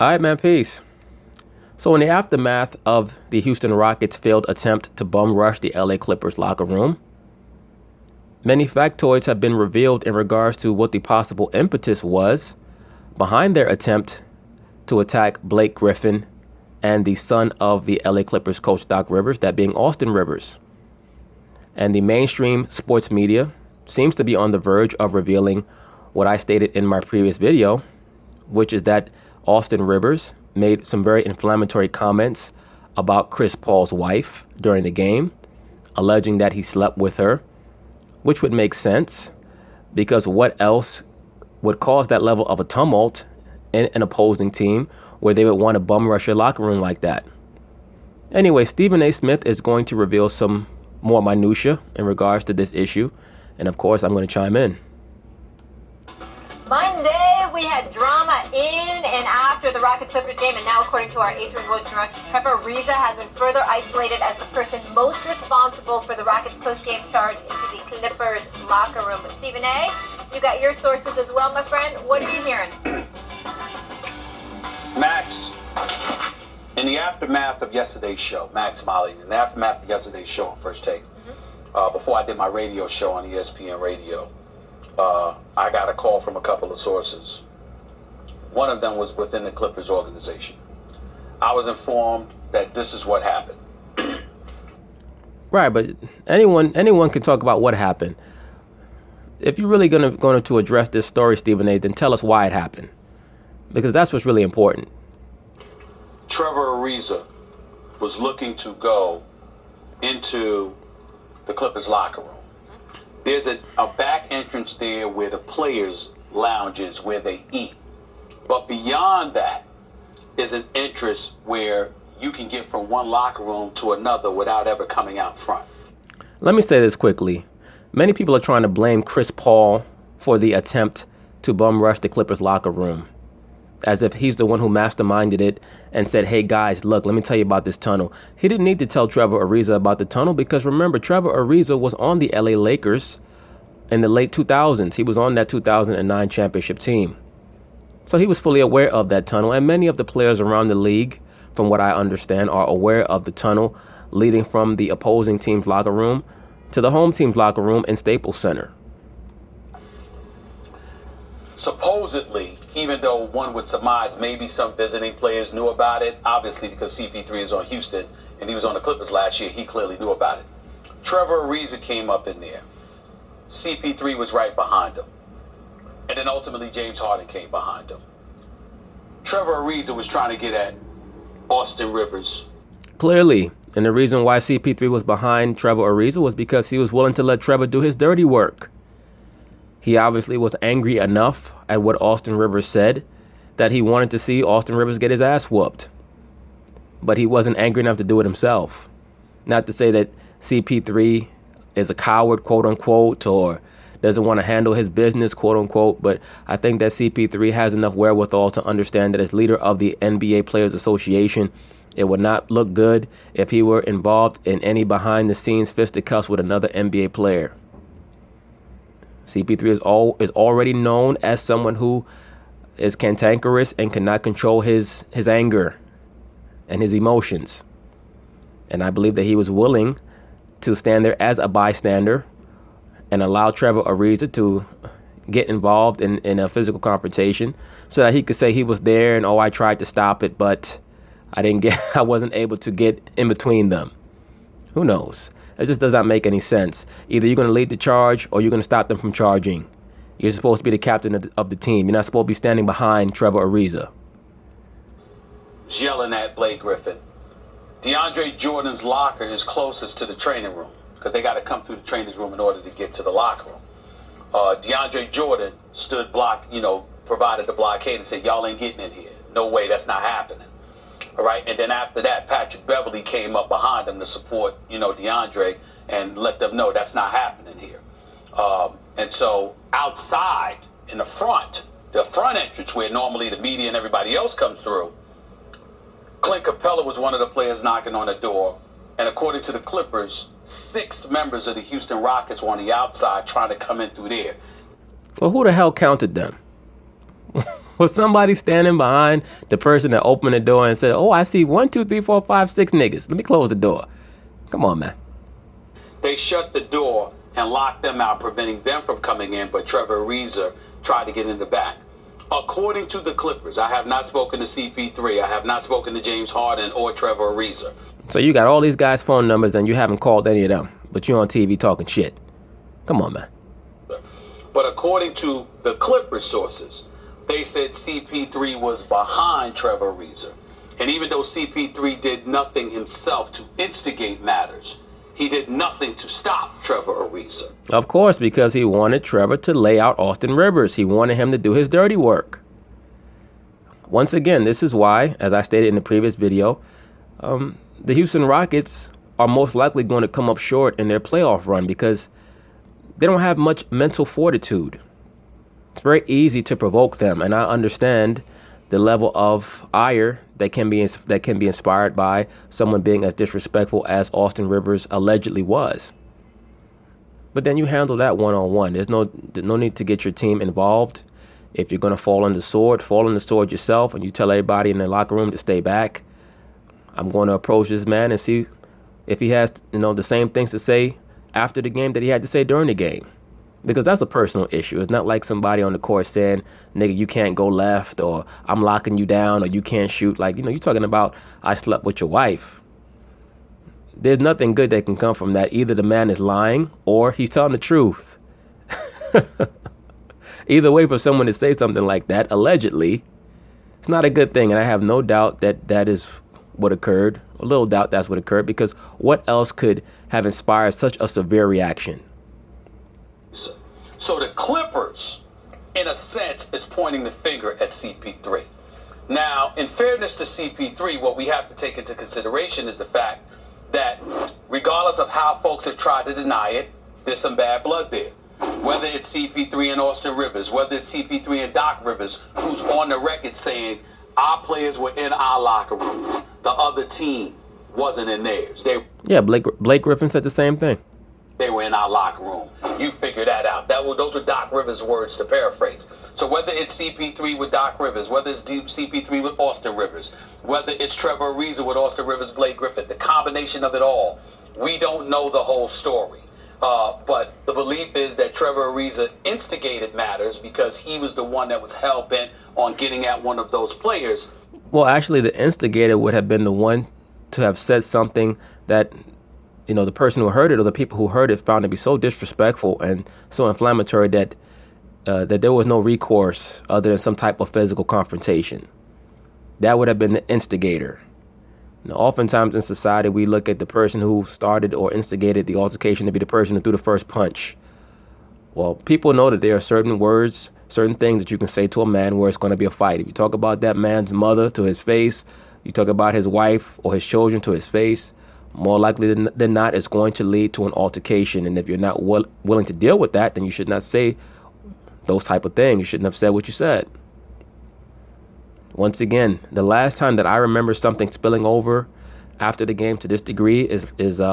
All right, man, peace. So in the aftermath of the Houston Rockets' failed attempt to bum rush the LA Clippers locker room, many factoids have been revealed in regards to what the possible impetus was behind their attempt to attack Blake Griffin and the son of the LA Clippers coach Doc Rivers, that being Austin Rivers. And the mainstream sports media seems to be on the verge of revealing what I stated in my previous video, which is that Austin Rivers made some very inflammatory comments about Chris Paul's wife during the game, alleging that he slept with her, which would make sense because what else would cause that level of a tumult in an opposing team where they would want to bum rush your locker room like that? Anyway, Stephen A. Smith is going to reveal some more minutia in regards to this issue, and of course, I'm going to chime in. Monday, we had drama in and after the Rockets-Clippers game, and now, according to our Adrian Wojnarowski, Trevor Ariza has been further isolated as the person most responsible for the Rockets post-game charge into the Clippers locker room. But Stephen A., you got your sources as well, my friend. What are you hearing? Max, in the aftermath of yesterday's show, Max Molly, in the aftermath of yesterday's show on First Take, before I did my radio show on ESPN Radio, I got a call from a couple of sources. One of them was within the Clippers organization. I was informed that this is what happened. Right, but anyone can talk about what happened. If you're really going to address this story, Stephen A., then tell us why it happened, because that's what's really important. Trevor Ariza was looking to go into the Clippers locker room. There's a back entrance there where the players' lounge is, where they eat. But beyond that is an entrance where you can get from one locker room to another without ever coming out front. Let me say this quickly. Many people are trying to blame Chris Paul for the attempt to bum rush the Clippers locker room, as if he's the one who masterminded it and said, hey guys, look, let me tell you about this tunnel. He didn't need to tell Trevor Ariza about the tunnel because remember, Trevor Ariza was on the LA Lakers in the late 2000s. He was on that 2009 championship team. So he was fully aware of that tunnel, and many of the players around the league, from what I understand, are aware of the tunnel leading from the opposing team's locker room to the home team's locker room in Staples Center. Supposedly, even though one would surmise maybe some visiting players knew about it, obviously because CP3 is on Houston and he was on the Clippers last year, he clearly knew about it. Trevor Ariza came up in there. CP3 was right behind him. And then ultimately James Harden came behind him. Trevor Ariza was trying to get at Austin Rivers. Clearly. And the reason why CP3 was behind Trevor Ariza was because he was willing to let Trevor do his dirty work. He obviously was angry enough at what Austin Rivers said that he wanted to see Austin Rivers get his ass whooped. But he wasn't angry enough to do it himself. Not to say that CP3 is a coward, quote unquote, or doesn't want to handle his business, quote unquote, but I think that CP3 has enough wherewithal to understand that as leader of the NBA Players Association, it would not look good if he were involved in any behind-the-scenes fisticuffs with another NBA player. CP3 is already known as someone who is cantankerous and cannot control his anger and his emotions. And I believe that he was willing to stand there as a bystander and allow Trevor Ariza to get involved in a physical confrontation so that he could say he was there and, I tried to stop it, but I wasn't able to get in between them. Who knows? It just does not make any sense. Either you're going to lead the charge or you're going to stop them from charging. You're supposed to be the captain of the team. You're not supposed to be standing behind Trevor Ariza. Yelling at Blake Griffin. DeAndre Jordan's locker is closest to the training room because they got to come through the training room in order to get to the locker room. DeAndre Jordan provided the blockade and said, y'all ain't getting in here. No way, that's not happening. All right, and then after that, Patrick Beverly came up behind him to support, DeAndre and let them know that's not happening here. And so outside in the front entrance where normally the media and everybody else comes through, Clint Capella was one of the players knocking on the door. And according to the Clippers, 6 members of the Houston Rockets were on the outside trying to come in through there. Well, who the hell counted them? Was somebody standing behind the person that opened the door and said, "Oh, I see 1, 2, 3, 4, 5, 6 niggas. Let me close the door." Come on, man. They shut the door and locked them out, preventing them from coming in, but Trevor Ariza tried to get in the back. According to the Clippers, I have not spoken to CP3. I have not spoken to James Harden or Trevor Ariza. So you got all these guys' phone numbers and you haven't called any of them, but you're on TV talking shit. Come on, man. But according to the Clippers sources, they said CP3 was behind Trevor Ariza. And even though CP3 did nothing himself to instigate matters, he did nothing to stop Trevor Ariza. Of course, because he wanted Trevor to lay out Austin Rivers. He wanted him to do his dirty work. Once again, this is why, as I stated in the previous video, the Houston Rockets are most likely going to come up short in their playoff run because they don't have much mental fortitude. It's very easy to provoke them, and I understand the level of ire that can be inspired by someone being as disrespectful as Austin Rivers allegedly was. But then you handle that one-on-one. There's no need to get your team involved. If you're going to fall on the sword yourself, and you tell everybody in the locker room to stay back. I'm going to approach this man and see if he has, the same things to say after the game that he had to say during the game. Because that's a personal issue. It's not like somebody on the court saying, "Nigga, you can't go left," or "I'm locking you down," or "You can't shoot." Like, you're talking about, "I slept with your wife." There's nothing good that can come from that. Either the man is lying or he's telling the truth. Either way, for someone to say something like that, allegedly, it's not a good thing. And I have no doubt that is what occurred. A little doubt that's what occurred, because what else could have inspired such a severe reaction? So the Clippers, in a sense, is pointing the finger at CP3. Now, in fairness to CP3, what we have to take into consideration is the fact that regardless of how folks have tried to deny it, there's some bad blood there. Whether it's CP3 and Austin Rivers, whether it's CP3 and Doc Rivers, who's on the record saying our players were in our locker rooms, the other team wasn't in theirs. Blake Griffin said the same thing. They were in our locker room. You figure that out. Those were Doc Rivers' words, to paraphrase. So whether it's CP3 with Doc Rivers, whether it's CP3 with Austin Rivers, whether it's Trevor Ariza with Austin Rivers, Blake Griffin, the combination of it all, we don't know the whole story. But the belief is that Trevor Ariza instigated matters because he was the one that was hell-bent on getting at one of those players. Well, actually, the instigator would have been the one to have said something that the person who heard it or the people who heard it found to be so disrespectful and so inflammatory that there was no recourse other than some type of physical confrontation. That would have been the instigator. Oftentimes in society, we look at the person who started or instigated the altercation to be the person who threw the first punch. Well, people know that there are certain words, certain things that you can say to a man where it's going to be a fight. If you talk about that man's mother to his face, you talk about his wife or his children to his face, more likely than not, it's going to lead to an altercation. And if you're not willing to deal with that, then you should not say those type of things. You shouldn't have said what you said. Once again, the last time that I remember something spilling over after the game to this degree is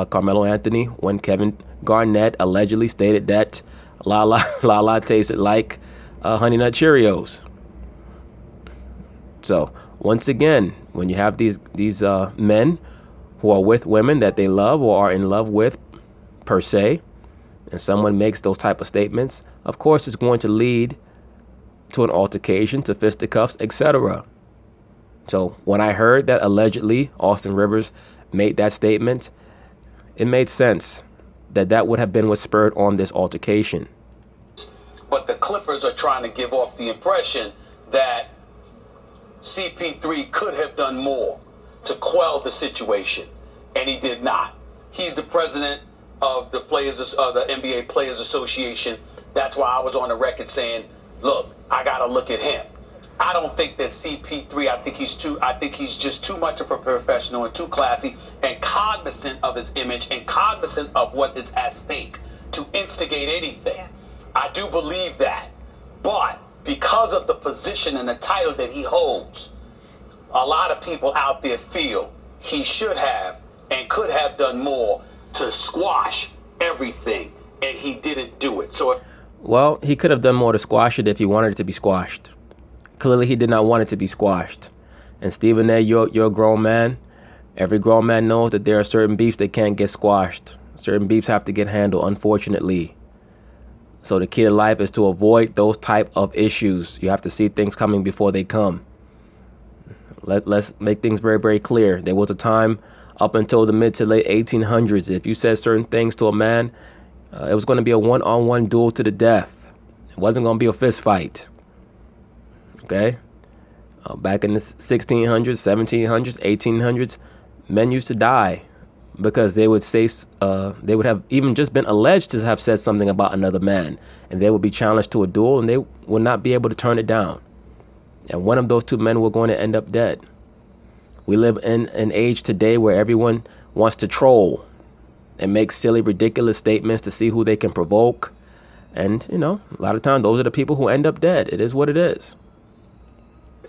Carmelo Anthony, when Kevin Garnett allegedly stated that La tasted like Honey Nut Cheerios. So once again, when you have these men who are with women that they love or are in love with per se, and someone makes those type of statements, of course it's going to lead to an altercation, to fisticuffs, etc. So when I heard that allegedly Austin Rivers made that statement, it made sense that would have been what spurred on this altercation. But the Clippers are trying to give off the impression that CP3 could have done more to quell the situation, and he did not. He's the president of the NBA Players Association. That's why I was on the record saying, look, I got to look at him. I don't think that CP3, I think he's just too much of a professional and too classy and cognizant of his image and cognizant of what is at stake to instigate anything. Yeah. I do believe that. But because of the position and the title that he holds, a lot of people out there feel he should have and could have done more to squash everything, and he didn't do it. Well, he could have done more to squash it if he wanted it to be squashed. Clearly, he did not want it to be squashed. And Stephen A., you're a grown man. Every grown man knows that there are certain beefs that can't get squashed. Certain beefs have to get handled, unfortunately. So the key to life is to avoid those type of issues. You have to see things coming before they come. Let's make things very, very clear. There was a time up until the mid to late 1800s, if you said certain things to a man, it was going to be a one-on-one duel to the death. It wasn't going to be a fist fight. Okay? Back in the 1600s, 1700s, 1800s, men used to die because they would say, they would have even just been alleged to have said something about another man, and they would be challenged to a duel, and they would not be able to turn it down. And one of those two men were going to end up dead. We live in an age today where everyone wants to troll and make silly, ridiculous statements to see who they can provoke. And, a lot of times those are the people who end up dead. It is what it is.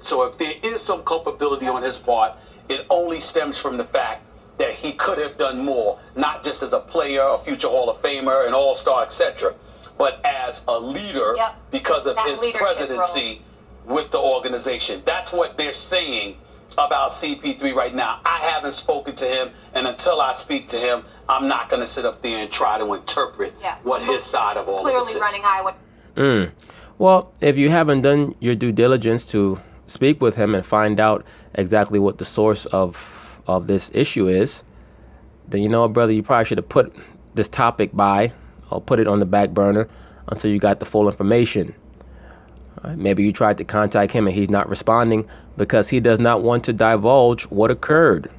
So if there is some culpability on his part, it only stems from the fact that he could have done more, not just as a player, a future Hall of Famer, an all-star, etc., but as a leader because of his presidency with the organization. That's what they're saying about CP3 right now. I haven't spoken to him, and until I speak to him, I'm not going to sit up there and try to interpret what his side of all of this is. Clearly running high. Well, if you haven't done your due diligence to speak with him and find out exactly what the source of this issue is, then brother, you probably should have put this topic by or put it on the back burner until you got the full information. Maybe you tried to contact him and he's not responding because he does not want to divulge what occurred.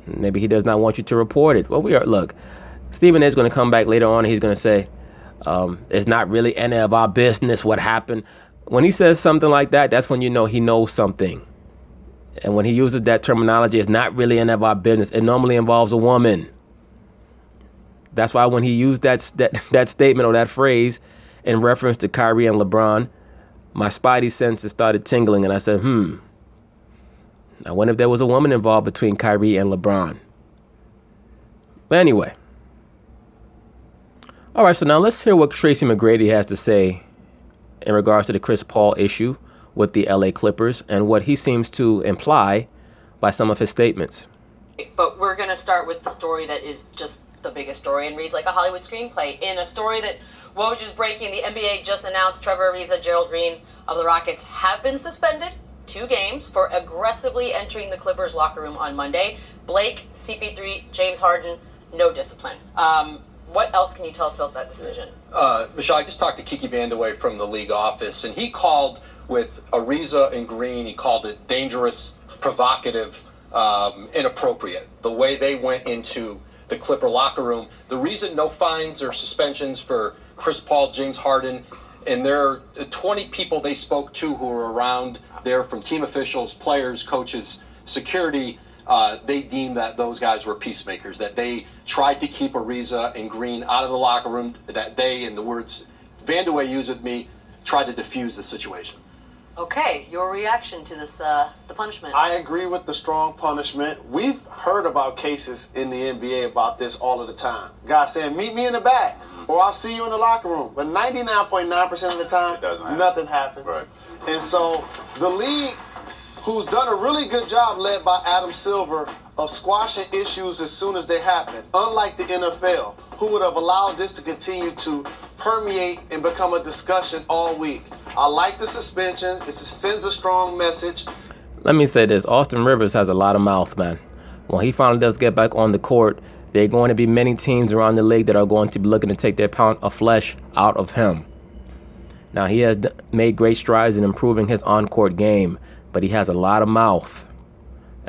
Maybe he does not want you to report it. Well, look, Stephen A. is going to come back later on and he's going to say, it's not really any of our business what happened. When he says something like that, that's when you know he knows something. And when he uses that terminology, it's not really any of our business. It normally involves a woman. That's why when he used that statement or that phrase in reference to Kyrie and LeBron, my spidey senses started tingling, and I said, I wonder if there was a woman involved between Kyrie and LeBron. But anyway. All right, so now let's hear what Tracy McGrady has to say in regards to the Chris Paul issue with the LA Clippers and what he seems to imply by some of his statements. But we're going to start with the story that is just the biggest story and reads like a Hollywood screenplay. In a story that Woj is breaking, the NBA just announced Trevor Ariza, Gerald Green of the Rockets have been suspended 2 games for aggressively entering the Clippers locker room on Monday. Blake, CP3, James Harden, no discipline. What else can you tell us about that decision? Michelle, I just talked to Kiki Vandeweghe from the league office, and he called with Ariza and Green, he called it dangerous, provocative, inappropriate. The way they went into the Clipper locker room. The reason no fines or suspensions for Chris Paul, James Harden, and there are 20 people they spoke to who were around there from team officials, players, coaches, security. They deemed that those guys were peacemakers, that they tried to keep Ariza and Green out of the locker room, that they, in the words Vandeweghe used with me, tried to diffuse the situation. Okay, your reaction to this, the punishment. I agree with the strong punishment. We've heard about cases in the NBA about this all of the time. Guys saying, meet me in the back, or I'll see you in the locker room. But 99.9% of the time, nothing happens. Right. And so the league, who's done a really good job, led by Adam Silver, of squashing issues as soon as they happen, unlike the NFL, who would have allowed this to continue to permeate and become a discussion all week. I like the suspension. It sends a strong message. Let me say this. Austin Rivers has a lot of mouth, man. When he finally does get back on the court, there are going to be many teams around the league that are going to be looking to take their pound of flesh out of him. Now, he has made great strides in improving his on-court game, but he has a lot of mouth.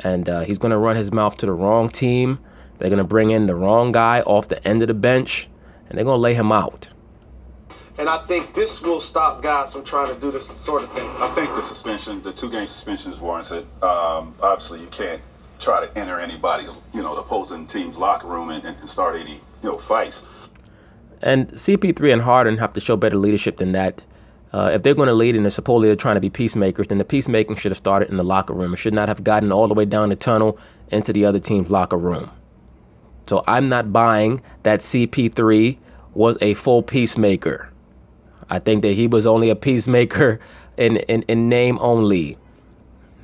And he's going to run his mouth to the wrong team. They're going to bring in the wrong guy off the end of the bench, and they're going to lay him out. And I think this will stop guys from trying to do this sort of thing. I think the suspension, the 2-game suspension is warranted. Obviously, you can't try to enter anybody's, the opposing team's locker room and start any, fights. And CP3 and Harden have to show better leadership than that. If they're going to lead and they're supposedly trying to be peacemakers, then the peacemaking should have started in the locker room. It should not have gotten all the way down the tunnel into the other team's locker room. So I'm not buying that CP3 was a full peacemaker. I think that he was only a peacemaker in name only.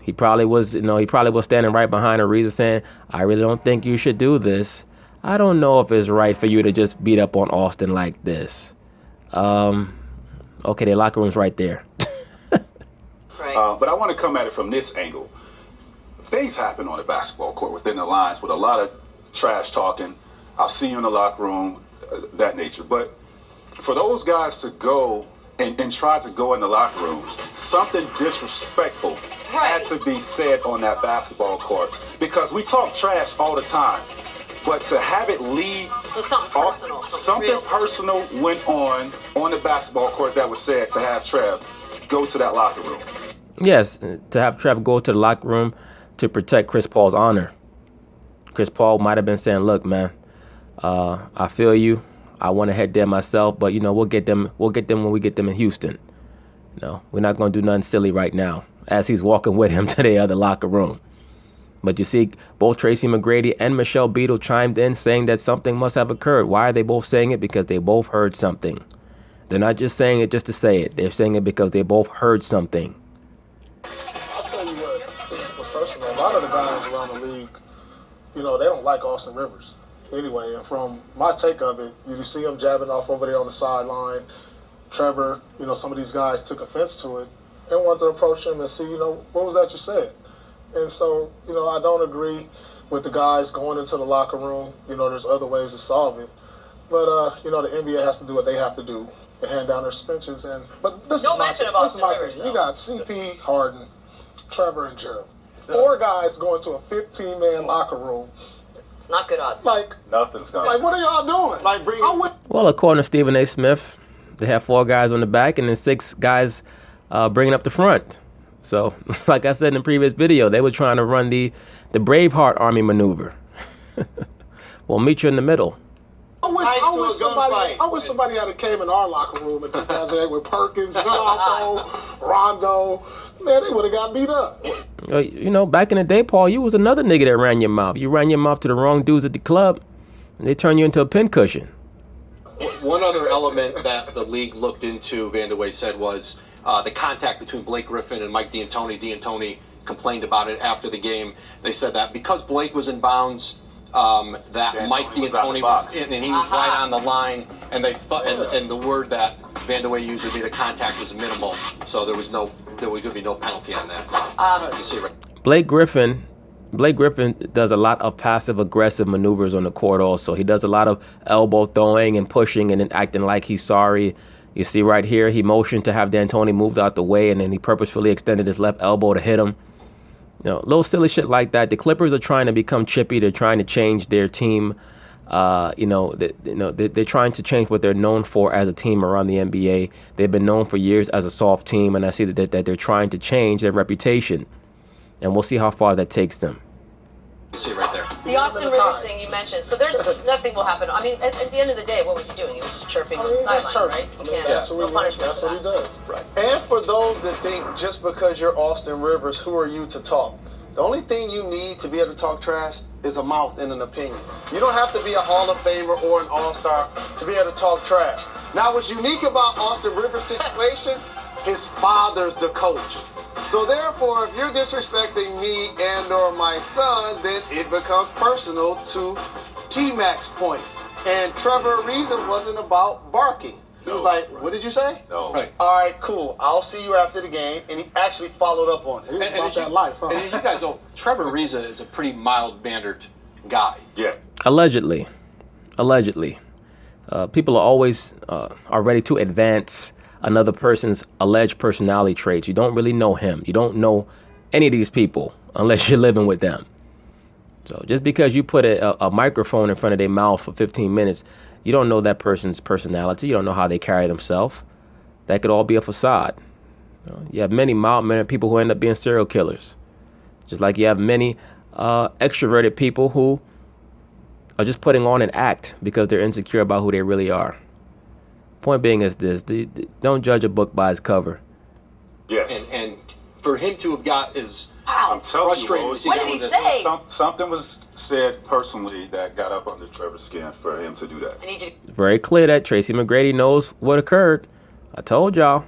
He probably was, standing right behind Ariza saying, I really don't think you should do this. I don't know if it's right for you to just beat up on Austin like this. Okay, their locker room's right there. Right. But I want to come at it from this angle. Things happen on the basketball court within the lines with a lot of trash talking. I'll see you in the locker room, that nature. But for those guys to go and try to go in the locker room, something disrespectful had to be said on that basketball court. Because we talk trash all the time. But to have it lead, So something personal, something real. personal went on the basketball court that was said to have Trev go to that locker room. Yes, to have Trev go to the locker room to protect Chris Paul's honor. Chris Paul might have been saying, look, man, I feel you. I want to head there myself, but, we'll get them when we get them in Houston. We're not going to do nothing silly right now, as he's walking with him to the other locker room. But you see, both Tracy McGrady and Michelle Beadle chimed in saying that something must have occurred. Why are they both saying it? Because they both heard something. They're not just saying it just to say it. They're saying it because they both heard something. I'll tell you what's personal. A lot of the guys around the league, they don't like Austin Rivers. Anyway, and from my take of it, you see him jabbing off over there on the sideline. Trevor, some of these guys took offense to it and wanted to approach him and see, what was that you said? And so, I don't agree with the guys going into the locker room. There's other ways to solve it. But, the NBA has to do what they have to do and hand down their suspensions. But this No is my mention thing. of This is Austin my Rivers, thing. though. You got CP, Harden, Trevor, and Gerald. 4 guys going to a 15-man locker room. It's not good odds. Nothing's going to What are y'all doing? Well, according to Stephen A. Smith, they have 4 guys on the back and then 6 guys bringing up the front. So, like I said in the previous video, they were trying to run the Braveheart Army maneuver. We'll meet you in the middle. I wish somebody had came in our locker room in 2008 with Perkins, Lonzo, Rondo. Man, they would have got beat up. Back in the day, Paul, you was another nigga that ran your mouth. You ran your mouth to the wrong dudes at the club, and they turned you into a pincushion. One other element that the league looked into, Vandeweghe said, was the contact between Blake Griffin and Mike D'Antoni. D'Antoni complained about it after the game. They said that because Blake was in bounds, that Mike D'Antoni was in, and he was right on the line, and they thought, and the word that Vandeweghe used would be the contact was minimal, so there was going to be no penalty on that. You see, right? Blake Griffin does a lot of passive aggressive maneuvers on the court also. He does a lot of elbow throwing and pushing and then acting like he's sorry. You see right here, he motioned to have D'Antoni moved out the way, and then he purposefully extended his left elbow to hit him. Little silly shit like that. The Clippers are trying to become chippy. They're trying to change their team. They're trying to change what they're known for as a team around the NBA. They've been known for years as a soft team, and I see that they're trying to change their reputation. And we'll see how far that takes them. You see right there. The Austin Rivers thing you mentioned. So there's nothing will happen. I mean, at the end of the day, what was he doing? He was just chirping on the sideline, right? You can't. That's No punishment. That's what he does. Right. And for those that think just because you're Austin Rivers, who are you to talk? The only thing you need to be able to talk trash is a mouth and an opinion. You don't have to be a Hall of Famer or an All-Star to be able to talk trash. Now, what's unique about Austin Rivers' situation, his father's the coach. So therefore, if you're disrespecting me and or my son, then it becomes personal to T-Mac's point. And Trevor Ariza wasn't about barking. He was like, what did you say? No. Right. All right, cool. I'll see you after the game. And he actually followed up on it. He was about as that life, huh? And as you guys know, Trevor Ariza is a pretty mild-mannered guy. Yeah. Allegedly. People are always are ready to advance another person's alleged personality traits. You don't really know him. You don't know any of these people unless you're living with them. So just because you put a microphone in front of their mouth for 15 minutes, you don't know that person's personality. You don't know how they carry themselves. That could all be a facade. You have many mild-mannered people who end up being serial killers. Just like you have many extroverted people who are just putting on an act because they're insecure about who they really are. Point being is this: don't judge a book by its cover. Yes. And for him to have got is I'm telling frustrating you, to see What that did he with say? something was said personally that got up under Trevor's skin for him to do that. I need you. Very clear that Tracy McGrady knows what occurred. I told y'all.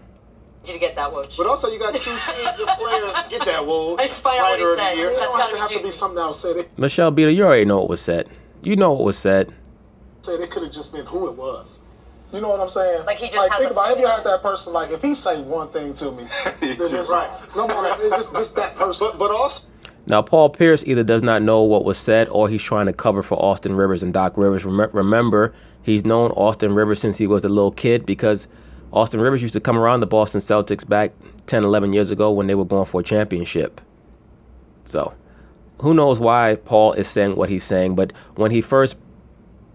Did you get that, Woj? But also, you got 2 teams of players. Get that, Woj. I just find out what he said. It That's don't gotta have be to be juicy. something else said. Michelle Beater, you already know what was said. You know what was said. It could have just been who it was. You know what I'm saying? Like, he just has think a about it. Have you had feelings. that person, like, if he say one thing to me, then it's Right. no more. It's just that person. But also, Now, Paul Pierce either does not know what was said or he's trying to cover for Austin Rivers and Doc Rivers. Remember, he's known Austin Rivers since he was a little kid because Austin Rivers used to come around the Boston Celtics back 10, 11 years ago when they were going for a championship. So, who knows why Paul is saying what he's saying, but when he first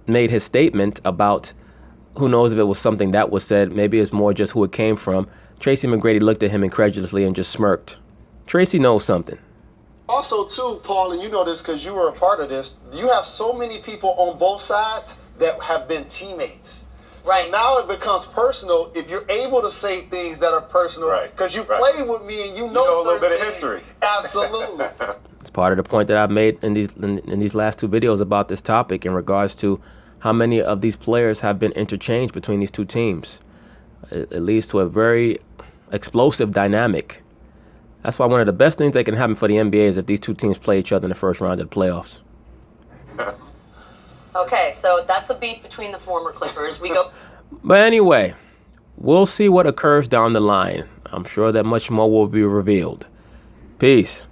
made his statement about who knows if it was something that was said, maybe it's more just who it came from, Tracy McGrady looked at him incredulously and just smirked. Tracy knows something. Also, too, Paul, and you know this because you were a part of this, you have so many people on both sides that have been teammates. Right. So now it becomes personal if you're able to say things that are personal Right. because you Right. played with me and you know know a little certain bit of things. history. Absolutely. It's part of the point that I've made in these last 2 videos about this topic in regards to how many of these players have been interchanged between these 2 teams. It leads to a very explosive dynamic. That's why one of the best things that can happen for the NBA is if these 2 teams play each other in the first round of the playoffs. Okay, so that's the beef between the former Clippers. We go. But anyway, we'll see what occurs down the line. I'm sure that much more will be revealed. Peace.